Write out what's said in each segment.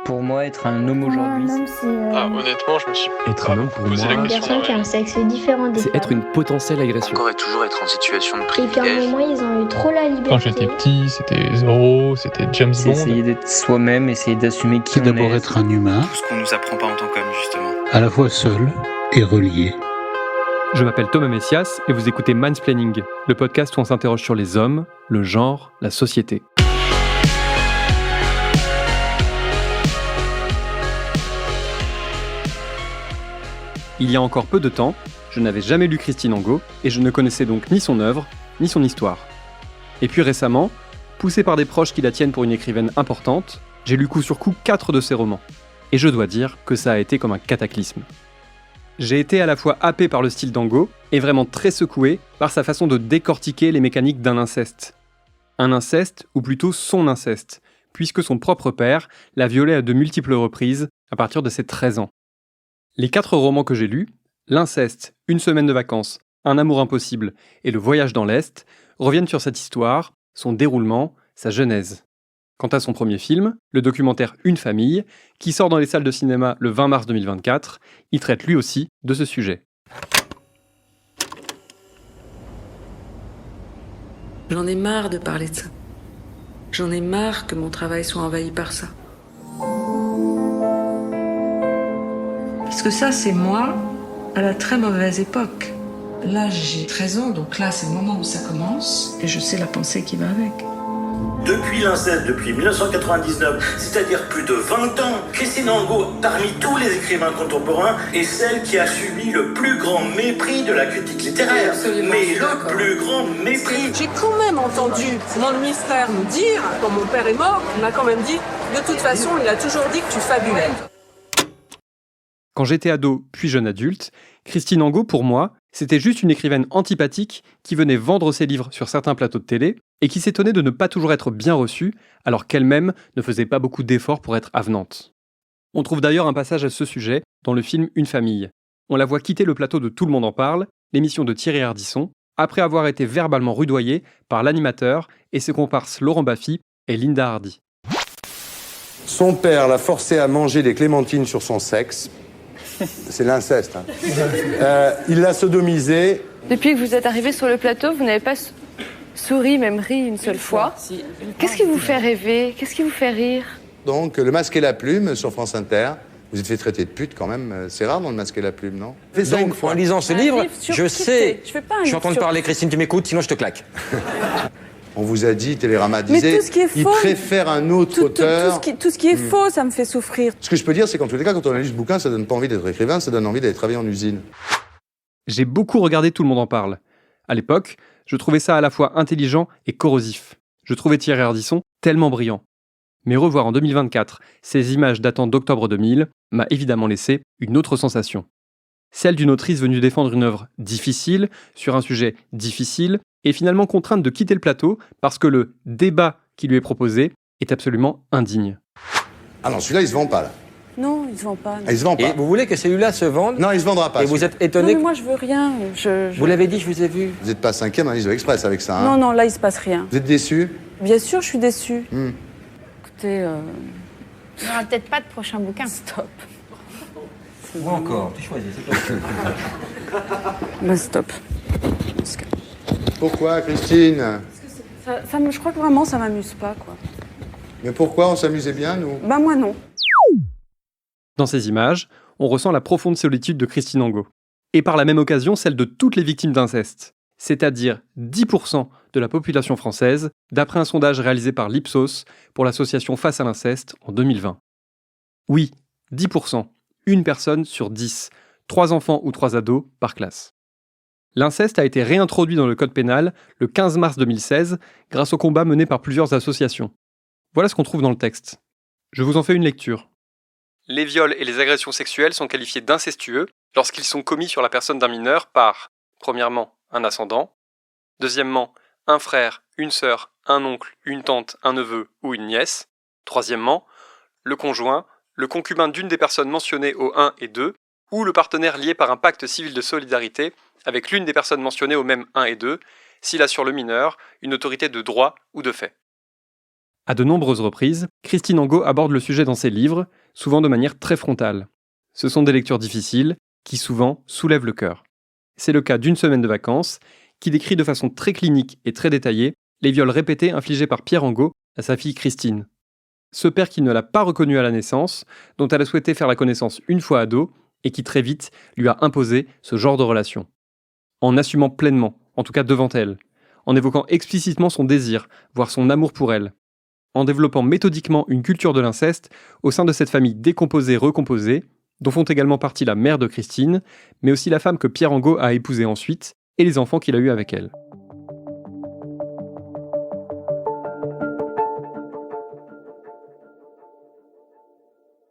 Pour moi, être un homme Pour moi, un aujourd'hui, homme, c'est Honnêtement, je me suis Être pas un homme, pour posé moi, la une question. personne qui a un sexe différent des c'est femmes. être une potentielle agression. Encore et toujours être en situation de Et qu'à un privilège. moment, ils ont eu trop la liberté. Quand j'étais petit, c'était Zorro, c'était James c'est Bond. essayer d'être soi-même, essayer d'assumer qui C'est on d'abord est. être un humain, Tout ce qu'on nous apprend pas en tant qu'homme, justement. à la fois seul et relié. Je m'appelle Thomas Messias et vous écoutez Mansplaining, le podcast où on s'interroge sur les hommes, le genre, la société. Il y a encore peu de temps, je n'avais jamais lu Christine Angot et je ne connaissais donc ni son œuvre, ni son histoire. Et puis récemment, poussé par des proches qui la tiennent pour une écrivaine importante, j'ai lu coup sur coup 4 de ses romans. Et je dois dire que ça a été comme un cataclysme. J'ai été à la fois happé par le style d'Angot et vraiment très secoué par sa façon de décortiquer les mécaniques d'un inceste. Un inceste, ou plutôt son inceste, puisque son propre père l'a violée à de multiples reprises à partir de ses 13 ans. Les 4 romans que j'ai lus, L'inceste, Une semaine de vacances, Un amour impossible et Le voyage dans l'Est, reviennent sur cette histoire, son déroulement, sa genèse. Quant à son premier film, le documentaire Une famille, qui sort dans les salles de cinéma le 20 mars 2024, il traite lui aussi de ce sujet. J'en ai marre de parler de ça. J'en ai marre que mon travail soit envahi par ça. Parce que ça, c'est moi à la très mauvaise époque. Là, j'ai 13 ans, donc là, c'est le moment où ça commence, et je sais la pensée qui va avec. Depuis l'inceste, depuis 1999, c'est-à-dire plus de 20 ans, Christine Angot, parmi tous les écrivains contemporains, est celle qui a subi le plus grand mépris de la critique littéraire. Mais le plus grand mépris. J'ai quand même entendu mon ministère me dire, quand mon père est mort, il m'a quand même dit, de toute façon, il a toujours dit que tu fabulais. Quand j'étais ado puis jeune adulte, Christine Angot, pour moi, c'était juste une écrivaine antipathique qui venait vendre ses livres sur certains plateaux de télé et qui s'étonnait de ne pas toujours être bien reçue, alors qu'elle-même ne faisait pas beaucoup d'efforts pour être avenante. On trouve d'ailleurs un passage à ce sujet dans le film Une famille. On la voit quitter le plateau de Tout le monde en parle, l'émission de Thierry Ardisson, après avoir été verbalement rudoyée par l'animateur et ses comparses Laurent Baffy et Linda Hardy. Son père l'a forcé à manger des clémentines sur son sexe. C'est l'inceste. Hein. Il l'a sodomisé. Depuis que vous êtes arrivé sur le plateau, vous n'avez pas souri, même ri une seule fois. Qu'est-ce qui vous fait rêver? Qu'est-ce qui vous fait rire? Donc, Le Masque et la Plume sur France Inter. Vous êtes fait traiter de pute quand même. C'est rare dans Le Masque et la Plume, non? Fais ça une Donc, fois. en lisant ce livre, je sais. Je fais pas un Je suis en livre train de sur- parler, Christine, tu m'écoutes, sinon je te claque. On vous a dit, Télérama Mais disait, tout ce qui est il faux, préfère un autre auteur. tout ce qui est faux, ça me fait souffrir. Ce que je peux dire, c'est qu'en tous les cas, quand on a lu ce bouquin, ça donne pas envie d'être écrivain, ça donne envie d'aller travailler en usine. J'ai beaucoup regardé Tout le monde en parle. À l'époque, je trouvais ça à la fois intelligent et corrosif. Je trouvais Thierry Ardisson tellement brillant. Mais revoir en 2024 ces images datant d'octobre 2000 m'a évidemment laissé une autre sensation. Celle d'une autrice venue défendre une œuvre difficile, sur un sujet difficile, et finalement contrainte de quitter le plateau parce que le débat qui lui est proposé est absolument indigne. Ah non, celui-là, il se vend pas, là. Non, ils se vendent pas. Ah, il se vend Et pas. vous voulez que celui-là se vende? Non, il se vendra pas. Et vous celui-là. êtes Non, étonné mais moi, je veux rien. Vous l'avez dit, je vous ai vu. Vous n'êtes pas 5e dans l'Iso Express avec ça, hein. Non, non, là, il se passe rien. Vous êtes déçu? Bien sûr, je suis déçue. Hmm. Écoutez, Il n'y aura peut-être pas de prochain bouquin. stop. Ou encore, tu choisis, c'est toi. Ben, stop. Pourquoi, Christine? Je crois que vraiment, ça m'amuse pas, quoi. Mais pourquoi? On s'amusait bien, nous? Ben, moi, non. Dans ces images, on ressent la profonde solitude de Christine Angot. Et par la même occasion, celle de toutes les victimes d'inceste, c'est-à-dire 10% de la population française, d'après un sondage réalisé par l'Ipsos pour l'association Face à l'inceste en 2020. Oui, 10%, une personne sur 10, 3 enfants ou 3 ados par classe. L'inceste a été réintroduit dans le code pénal le 15 mars 2016 grâce au combat mené par plusieurs associations. Voilà ce qu'on trouve dans le texte. Je vous en fais une lecture. Les viols et les agressions sexuelles sont qualifiés d'incestueux lorsqu'ils sont commis sur la personne d'un mineur par, premièrement, un ascendant, deuxièmement, un frère, une sœur, un oncle, une tante, un neveu ou une nièce, troisièmement, le conjoint, le concubin d'une des personnes mentionnées au 1 et 2, ou le partenaire lié par un pacte civil de solidarité avec l'une des personnes mentionnées au même 1 et 2, s'il a sur le mineur une autorité de droit ou de fait. À de nombreuses reprises, Christine Angot aborde le sujet dans ses livres, souvent de manière très frontale. Ce sont des lectures difficiles, qui souvent soulèvent le cœur. C'est le cas d'Une semaine de vacances, qui décrit de façon très clinique et très détaillée les viols répétés infligés par Pierre Angot à sa fille Christine. Ce père qui ne l'a pas reconnue à la naissance, dont elle a souhaité faire la connaissance une fois ado, et qui très vite lui a imposé ce genre de relation. En assumant pleinement, en tout cas devant elle, en évoquant explicitement son désir, voire son amour pour elle, en développant méthodiquement une culture de l'inceste au sein de cette famille décomposée-recomposée, dont font également partie la mère de Christine, mais aussi la femme que Pierre Angot a épousée ensuite, et les enfants qu'il a eus avec elle.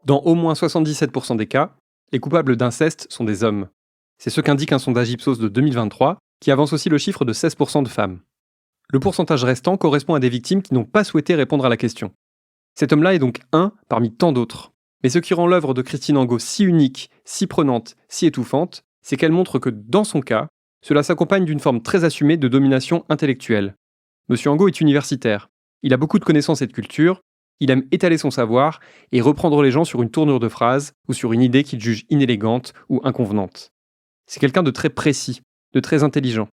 Dans au moins 77% des cas, les coupables d'inceste sont des hommes. C'est ce qu'indique un sondage Ipsos de 2023, qui avance aussi le chiffre de 16% de femmes. Le pourcentage restant correspond à des victimes qui n'ont pas souhaité répondre à la question. Cet homme-là est donc un parmi tant d'autres. Mais ce qui rend l'œuvre de Christine Angot si unique, si prenante, si étouffante, c'est qu'elle montre que, dans son cas, cela s'accompagne d'une forme très assumée de domination intellectuelle. Monsieur Angot est universitaire. Il a beaucoup de connaissances et de culture. Il aime étaler son savoir et reprendre les gens sur une tournure de phrase ou sur une idée qu'il juge inélégante ou inconvenante. C'est quelqu'un de très précis, de très intelligent.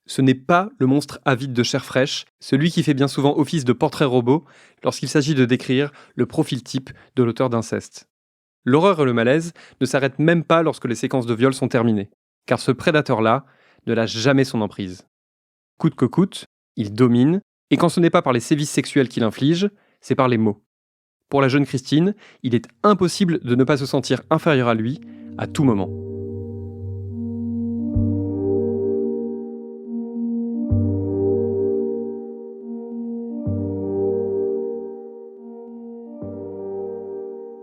Ce n'est pas le monstre avide de chair fraîche, celui qui fait bien souvent office de portrait robot lorsqu'il s'agit de décrire le profil type de l'auteur d'inceste. L'horreur et le malaise ne s'arrêtent même pas lorsque les séquences de viol sont terminées, car ce prédateur-là ne lâche jamais son emprise. Coûte que coûte, il domine, et quand ce n'est pas par les sévices sexuels qu'il inflige, c'est par les mots. Pour la jeune Christine, il est impossible de ne pas se sentir inférieur à lui à tout moment.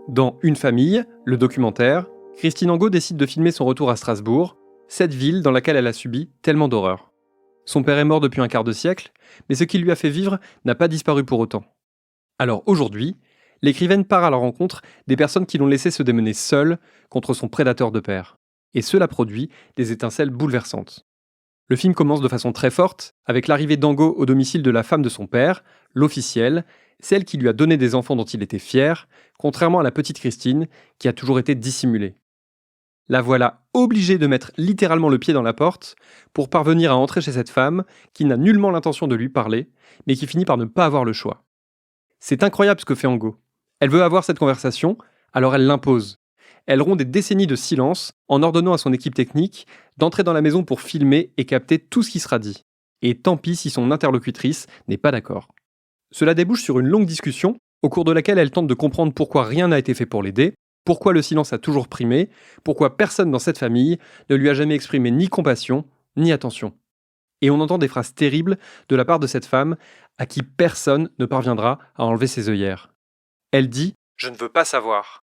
Dans Une famille, le documentaire, Christine Angot décide de filmer son retour à Strasbourg, cette ville dans laquelle elle a subi tellement d'horreurs. Son père est mort depuis un quart de siècle, mais ce qu'il lui a fait vivre n'a pas disparu pour autant. Alors aujourd'hui, l'écrivaine part à la rencontre des personnes qui l'ont laissé se démener seule contre son prédateur de père. Et cela produit des étincelles bouleversantes. Le film commence de façon très forte, avec l'arrivée d'Angot au domicile de la femme de son père, l'officielle, celle qui lui a donné des enfants dont il était fier, contrairement à la petite Christine, qui a toujours été dissimulée. La voilà obligée de mettre littéralement le pied dans la porte pour parvenir à entrer chez cette femme qui n'a nullement l'intention de lui parler, mais qui finit par ne pas avoir le choix. C'est incroyable ce que fait Angot. Elle veut avoir cette conversation, alors elle l'impose. Elle rompt des décennies de silence en ordonnant à son équipe technique d'entrer dans la maison pour filmer et capter tout ce qui sera dit. Et tant pis si son interlocutrice n'est pas d'accord. Cela débouche sur une longue discussion, au cours de laquelle elle tente de comprendre pourquoi rien n'a été fait pour l'aider, pourquoi le silence a toujours primé, pourquoi personne dans cette famille ne lui a jamais exprimé ni compassion, ni attention. Et on entend des phrases terribles de la part de cette femme à qui personne ne parviendra à enlever ses œillères. Elle dit « Je ne veux pas savoir ».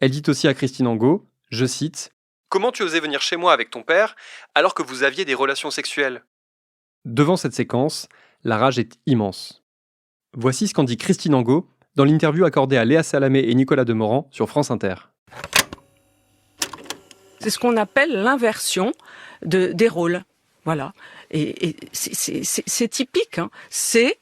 Elle dit aussi à Christine Angot, je cite, « Comment tu osais venir chez moi avec ton père alors que vous aviez des relations sexuelles ?» Devant cette séquence, la rage est immense. Voici ce qu'en dit Christine Angot dans l'interview accordée à Léa Salamé et Nicolas Demorand sur France Inter. C'est ce qu'on appelle l'inversion des rôles. Voilà. Et c'est typique. Hein. C'est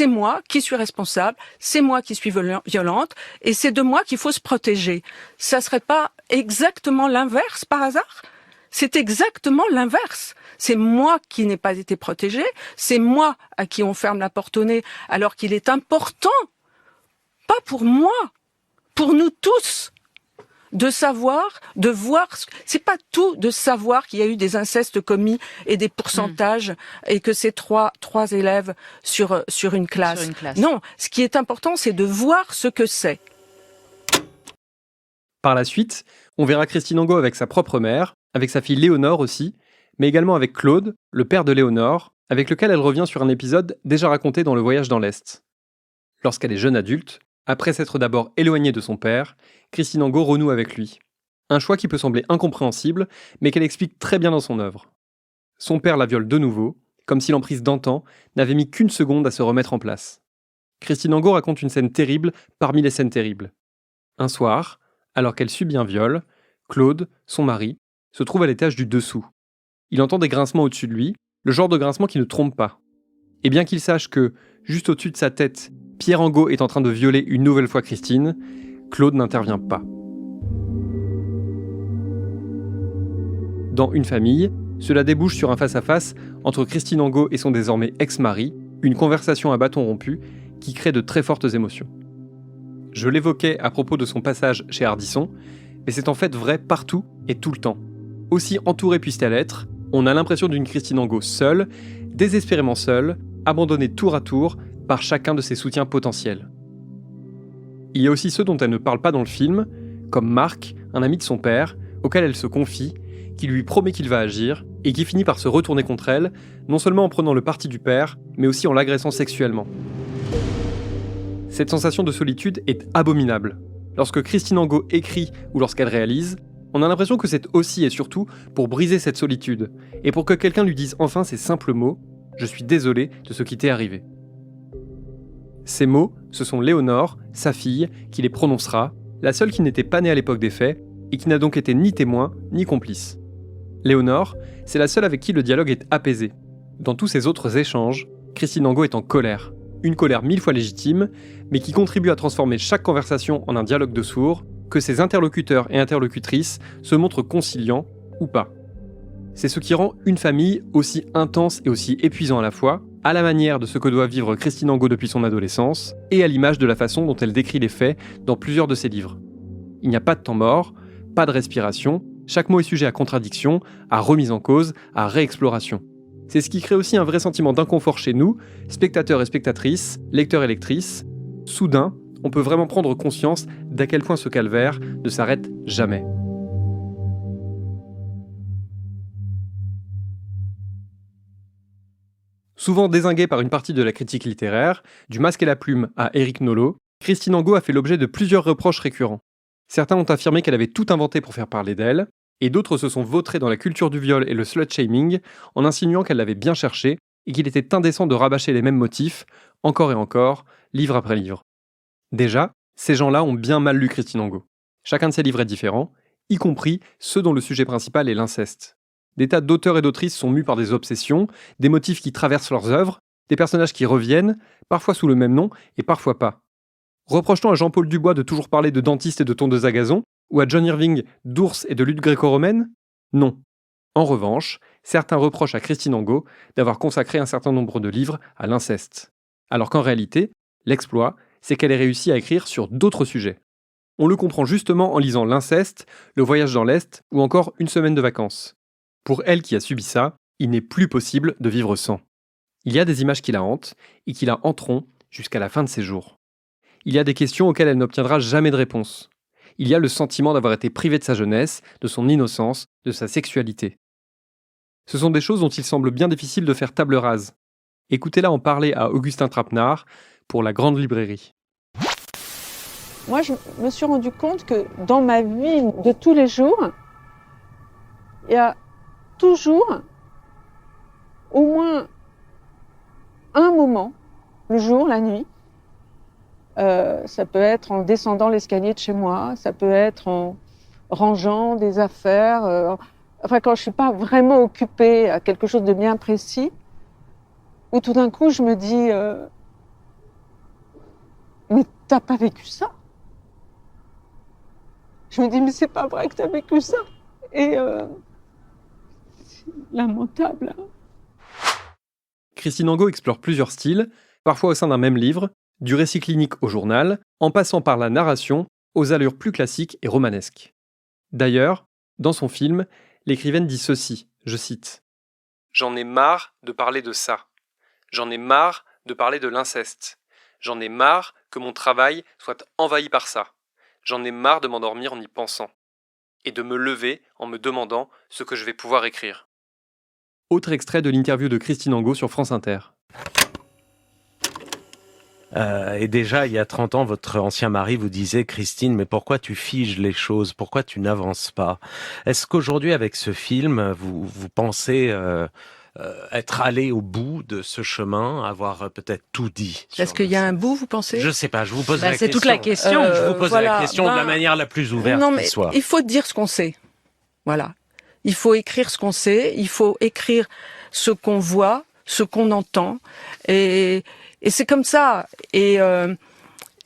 moi qui suis responsable, c'est moi qui suis violente, et c'est de moi qu'il faut se protéger. Ça serait pas exactement l'inverse par hasard ? C'est exactement l'inverse. C'est moi qui n'ai pas été protégée, c'est moi à qui on ferme la porte au nez, alors qu'il est important, pas pour moi, pour nous tous, de savoir, de voir. C'est pas tout de savoir qu'il y a eu des incestes commis et des pourcentages et que c'est trois élèves sur une classe. Non, ce qui est important, c'est de voir ce que c'est. Par la suite, on verra Christine Angot avec sa propre mère, avec sa fille Léonore aussi, mais également avec Claude, le père de Léonore, avec lequel elle revient sur un épisode déjà raconté dans Le Voyage dans l'Est. Lorsqu'elle est jeune adulte, après s'être d'abord éloignée de son père, Christine Angot renoue avec lui. Un choix qui peut sembler incompréhensible, mais qu'elle explique très bien dans son œuvre. Son père la viole de nouveau, comme si l'emprise d'antan n'avait mis qu'une seconde à se remettre en place. Christine Angot raconte une scène terrible parmi les scènes terribles. Un soir, alors qu'elle subit un viol, Claude, son mari, se trouve à l'étage du dessous. Il entend des grincements au-dessus de lui, le genre de grincement qui ne trompe pas. Et bien qu'il sache que, juste au-dessus de sa tête, Pierre Angot est en train de violer une nouvelle fois Christine, Claude n'intervient pas. Dans Une famille, cela débouche sur un face-à-face entre Christine Angot et son désormais ex-mari, une conversation à bâton rompu qui crée de très fortes émotions. Je l'évoquais à propos de son passage chez Ardisson, mais c'est en fait vrai partout et tout le temps. Aussi entourée puisse-t-elle être, on a l'impression d'une Christine Angot seule, désespérément seule, abandonnée tour à tour par chacun de ses soutiens potentiels. Il y a aussi ceux dont elle ne parle pas dans le film, comme Marc, un ami de son père, auquel elle se confie, qui lui promet qu'il va agir, et qui finit par se retourner contre elle, non seulement en prenant le parti du père, mais aussi en l'agressant sexuellement. Cette sensation de solitude est abominable. Lorsque Christine Angot écrit ou lorsqu'elle réalise, on a l'impression que c'est aussi et surtout pour briser cette solitude, et pour que quelqu'un lui dise enfin ces simples mots « Je suis désolé de ce qui t'est arrivé ». Ces mots, ce sont Léonore, sa fille, qui les prononcera, la seule qui n'était pas née à l'époque des faits, et qui n'a donc été ni témoin, ni complice. Léonore, c'est la seule avec qui le dialogue est apaisé. Dans tous ces autres échanges, Christine Angot est en colère. Une colère 1000 fois légitime, mais qui contribue à transformer chaque conversation en un dialogue de sourds, que ses interlocuteurs et interlocutrices se montrent conciliants ou pas. C'est ce qui rend Une famille aussi intense et aussi épuisant à la fois, à la manière de ce que doit vivre Christine Angot depuis son adolescence, et à l'image de la façon dont elle décrit les faits dans plusieurs de ses livres. Il n'y a pas de temps mort, pas de respiration, chaque mot est sujet à contradiction, à remise en cause, à réexploration. C'est ce qui crée aussi un vrai sentiment d'inconfort chez nous, spectateurs et spectatrices, lecteurs et lectrices. Soudain, on peut vraiment prendre conscience d'à quel point ce calvaire ne s'arrête jamais. Souvent dézinguée par une partie de la critique littéraire, du Masque et la Plume à Éric Nolot, Christine Angot a fait l'objet de plusieurs reproches récurrents. Certains ont affirmé qu'elle avait tout inventé pour faire parler d'elle, et d'autres se sont vautrés dans la culture du viol et le slut-shaming en insinuant qu'elle l'avait bien cherché et qu'il était indécent de rabâcher les mêmes motifs, encore et encore, livre après livre. Déjà, ces gens-là ont bien mal lu Christine Angot. Chacun de ses livres est différent, y compris ceux dont le sujet principal est l'inceste. Des tas d'auteurs et d'autrices sont mus par des obsessions, des motifs qui traversent leurs œuvres, des personnages qui reviennent, parfois sous le même nom et parfois pas. Reproche-t-on à Jean-Paul Dubois de toujours parler de dentiste et de tondeuse à gazon, ou à John Irving d'ours et de lutte gréco-romaine ? Non. En revanche, certains reprochent à Christine Angot d'avoir consacré un certain nombre de livres à l'inceste. Alors qu'en réalité, l'exploit, c'est qu'elle ait réussi à écrire sur d'autres sujets. On le comprend justement en lisant L'inceste, Le voyage dans l'Est ou encore Une semaine de vacances. Pour elle qui a subi ça, il n'est plus possible de vivre sans. Il y a des images qui la hantent et qui la hanteront jusqu'à la fin de ses jours. Il y a des questions auxquelles elle n'obtiendra jamais de réponse. Il y a le sentiment d'avoir été privée de sa jeunesse, de son innocence, de sa sexualité. Ce sont des choses dont il semble bien difficile de faire table rase. Écoutez-la en parler à Augustin Trapenard pour La Grande Librairie. Moi, je me suis rendu compte que dans ma vie de tous les jours, il y a toujours au moins un moment, le jour, la nuit. Ça peut être en descendant l'escalier de chez moi, ça peut être en rangeant des affaires, enfin quand je suis pas vraiment occupée à quelque chose de bien précis, où tout d'un coup je me dis mais t'as pas vécu ça? Je me dis mais c'est pas vrai que t'as vécu ça, et c'est lamentable. Christine Angot explore plusieurs styles, parfois au sein d'un même livre, du récit clinique au journal, en passant par la narration, aux allures plus classiques et romanesques. D'ailleurs, dans son film, l'écrivaine dit ceci, je cite « J'en ai marre de parler de ça. J'en ai marre de parler de l'inceste. J'en ai marre que mon travail soit envahi par ça. J'en ai marre de m'endormir en y pensant. Et de me lever en me demandant ce que je vais pouvoir écrire. » Autre extrait de l'interview de Christine Angot sur France Inter. Et déjà, il y a 30 ans, votre ancien mari vous disait « Christine, mais pourquoi tu figes les choses? Pourquoi tu n'avances pas ?» Est-ce qu'aujourd'hui, avec ce film, vous pensez être allé au bout de ce chemin, avoir peut-être tout dit? Est-ce qu'il y a un bout, vous pensez? Je sais pas, je vous pose la question. C'est toute la question. Je vous pose la question de la manière la plus ouverte qui soit. Il faut dire ce qu'on sait. Voilà. Il faut écrire ce qu'on sait, il faut écrire ce qu'on voit, ce qu'on entend, et Et c'est comme ça. Et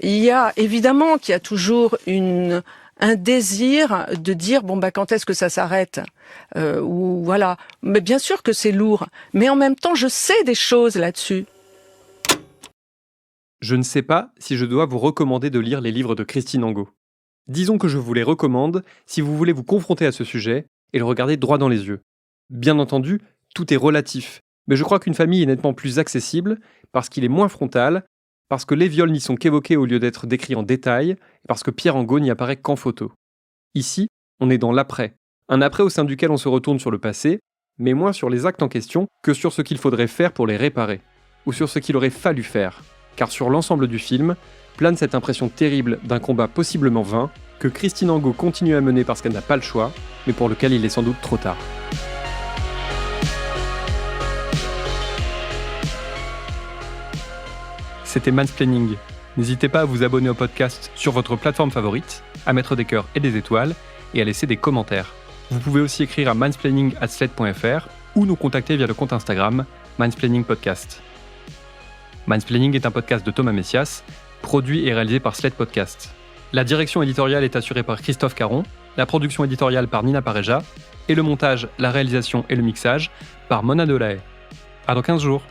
il y a évidemment qu'il y a toujours un désir de dire quand est-ce que ça s'arrête ou voilà. Mais bien sûr que c'est lourd. Mais en même temps, je sais des choses là-dessus. Je ne sais pas si je dois vous recommander de lire les livres de Christine Angot. Disons que je vous les recommande si vous voulez vous confronter à ce sujet et le regarder droit dans les yeux. Bien entendu, tout est relatif, mais je crois qu'une famille est nettement plus accessible parce qu'il est moins frontal, parce que les viols n'y sont qu'évoqués au lieu d'être décrits en détail, et parce que Pierre Angot n'y apparaît qu'en photo. Ici, on est dans l'après, un après au sein duquel on se retourne sur le passé, mais moins sur les actes en question que sur ce qu'il faudrait faire pour les réparer, ou sur ce qu'il aurait fallu faire, car sur l'ensemble du film, plane cette impression terrible d'un combat possiblement vain, que Christine Angot continue à mener parce qu'elle n'a pas le choix, mais pour lequel il est sans doute trop tard. C'était Mansplaining. N'hésitez pas à vous abonner au podcast sur votre plateforme favorite, à mettre des cœurs et des étoiles, et à laisser des commentaires. Vous pouvez aussi écrire à mansplaining@slate.fr ou nous contacter via le compte Instagram Mansplaining Podcast. Mansplaining est un podcast de Thomas Messias, produit et réalisé par Slate Podcast. La direction éditoriale est assurée par Christophe Caron, la production éditoriale par Nina Pareja, et le montage, la réalisation et le mixage par Mona Delahaye. À dans 15 jours.